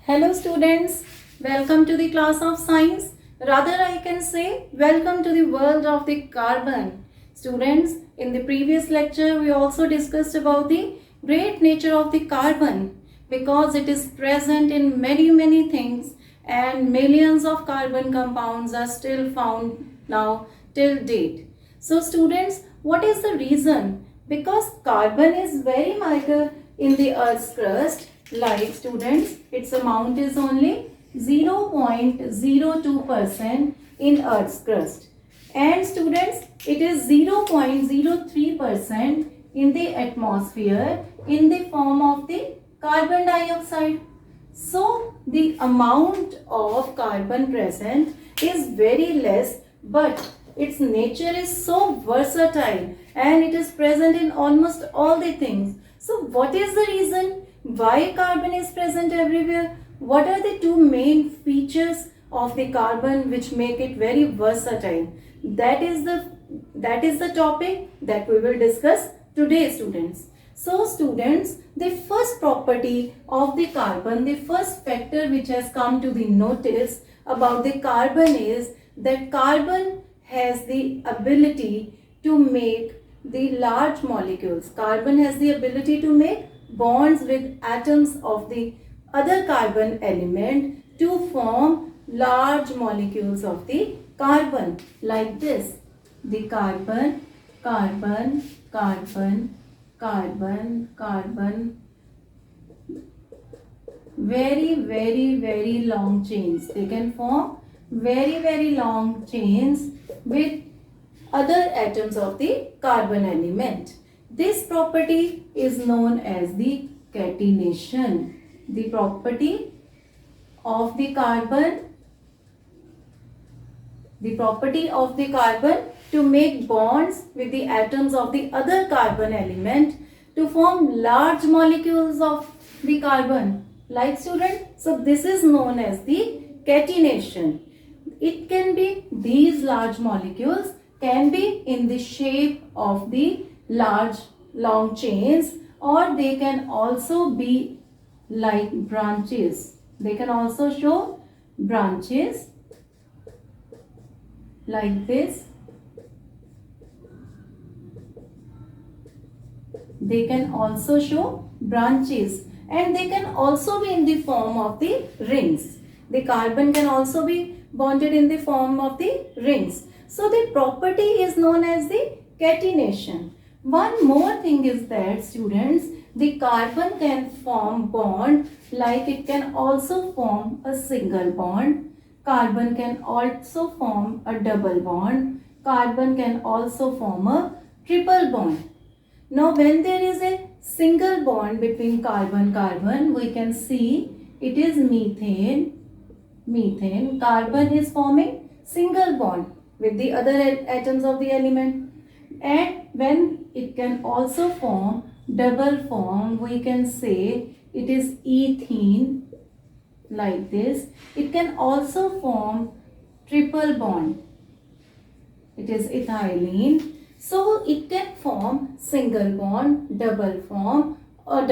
Hello students, welcome to the class of science. Rather I can say welcome to the world of the carbon. Students, in the previous lecture we also discussed about the great nature of the carbon because it is present in many things and millions of carbon compounds are still found now till date. So students, what is the reason? Because carbon is very minor in the earth's crust. Like students, its amount is only 0.02% in earth's crust, and students, it is 0.03% in the atmosphere in the form of the carbon dioxide. So the amount of carbon present is very less, but its nature is so versatile and it is present in almost all the things. So what is the reason why carbon is present everywhere? What are the two main features of the carbon which make it very versatile? That is the topic that we will discuss today, students. So students, the first property of the carbon, the first factor which has come to the notice about the carbon is that carbon has the ability to make the large molecules. Carbon has the ability to make bonds with atoms of the other carbon element to form large molecules of the carbon, like this. The carbon, carbon, carbon, carbon, carbon, very long chains. They can form very long chains with other atoms of the carbon element. This property is known as the catenation. The property of the carbon to make bonds with the atoms of the other carbon element to form large molecules of the carbon. Like student, so this is known as the catenation. It can be, these large molecules can be in the shape of the large long chains, or they can also be like branches. They can also show branches like this. They can also show branches, and they can also be in the form of the rings. The carbon can also be bonded in the form of the rings. So the property is known as the catenation. One more thing is that students, the carbon can form bond, like it can also form a single bond. Carbon can also form a double bond. Carbon can also form a triple bond. Now when there is a single bond between carbon, we can see it is methane. Carbon is forming single bond with the other atoms of the element. And when it can also form double form, we can say it is ethene, like this. It can also form triple bond. It is ethylene. So it can form single bond, double bond or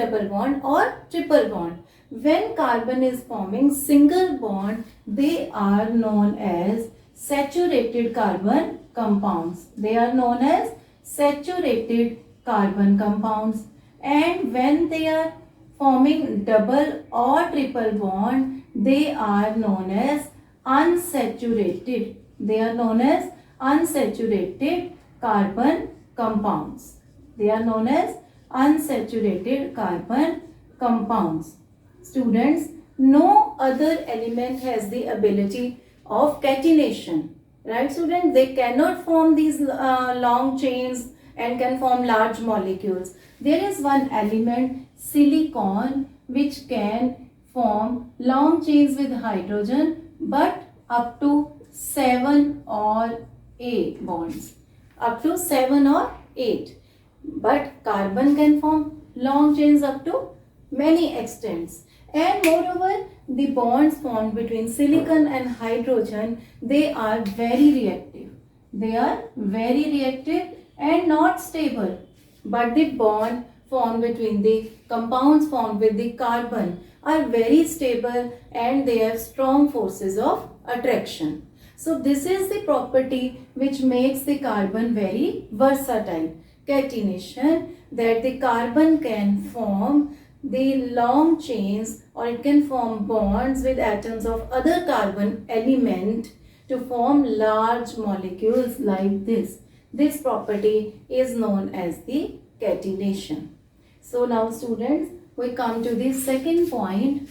triple bond. When carbon is forming single bond, they are known as saturated carbon compounds. They are known as saturated carbon compounds. And when they are forming double or triple bond, they are known as unsaturated. They are known as unsaturated carbon compounds. They are known as unsaturated carbon compounds. Students, no other element has the ability of catenation. Right students? They cannot form these long chains and can form large molecules. There is one element, silicon, which can form long chains with hydrogen, but up to 7 or 8 bonds. Up to 7 or 8. But carbon can form long chains up to many extents. And moreover, the bonds formed between silicon and hydrogen, they are very reactive. They are very reactive and not stable. But the bond formed between the compounds formed with the carbon are very stable and they have strong forces of attraction. So this is the property which makes the carbon very versatile. Catenation, that the carbon can form the long chains or it can form bonds with atoms of other carbon element to form large molecules like this. This property is known as the catenation. So now students, we come to the second point,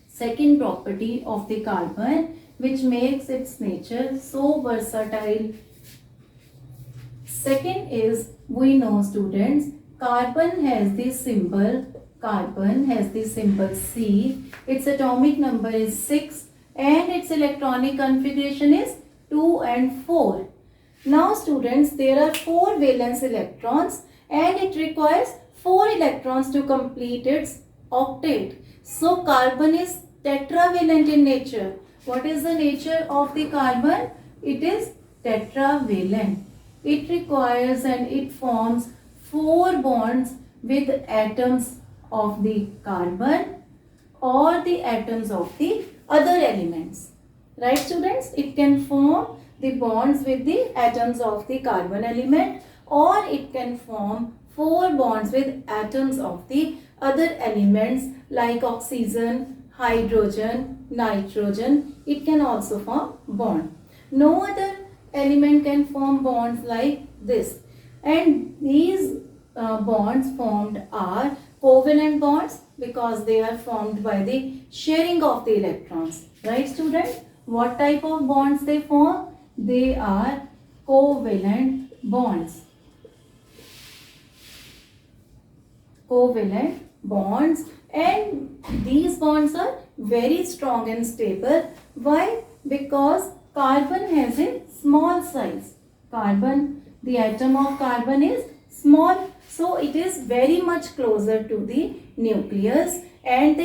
second property of the carbon which makes its nature so versatile. Second is, we know students, carbon has the symbol C, its atomic number is 6 and its electronic configuration is 2 and 4. Now students, there are 4 valence electrons and it requires 4 electrons to complete its octet. So carbon is tetravalent in nature. What is the nature of the carbon? It is tetravalent. It requires and it forms 4 bonds with atoms of the carbon or the atoms of the other elements. Right students? It can form the bonds with the atoms of the carbon element or it can form 4 bonds with atoms of the other elements like oxygen, hydrogen, nitrogen. It can also form bond. No other element can form bonds like this. And these bonds formed are covalent bonds because they are formed by the sharing of the electrons. Right students? What type of bonds they form? They are covalent bonds. Covalent bonds, and these bonds are very strong and stable. Why? Because carbon has a small size. The atom of carbon is small, so it is very much closer to the nucleus, and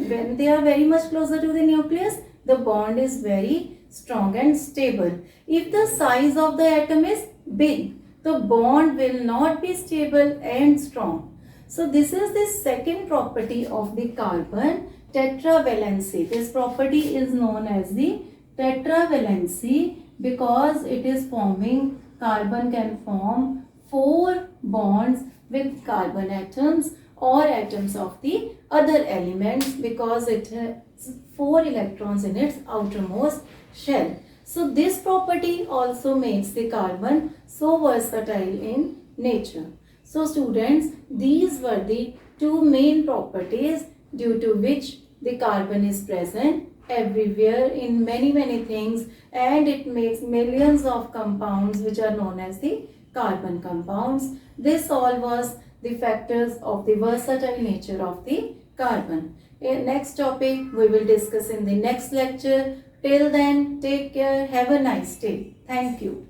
when they are very much closer to the nucleus, the bond is very strong and stable. If the size of the atom is big, the bond will not be stable and strong. So this is the second property of the carbon, tetravalency. This property is known as the tetravalency because it is forming, carbon can form 4 bonds with carbon atoms or atoms of the other elements because it has 4 electrons in its outermost shell. So this property also makes the carbon so versatile in nature. So students, these were the 2 main properties due to which the carbon is present everywhere in many things, and it makes millions of compounds which are known as the carbon compounds. This all was the factors of the versatile nature of the carbon. In next topic we will discuss in the next lecture. Till then, take care. Have a nice day. Thank you.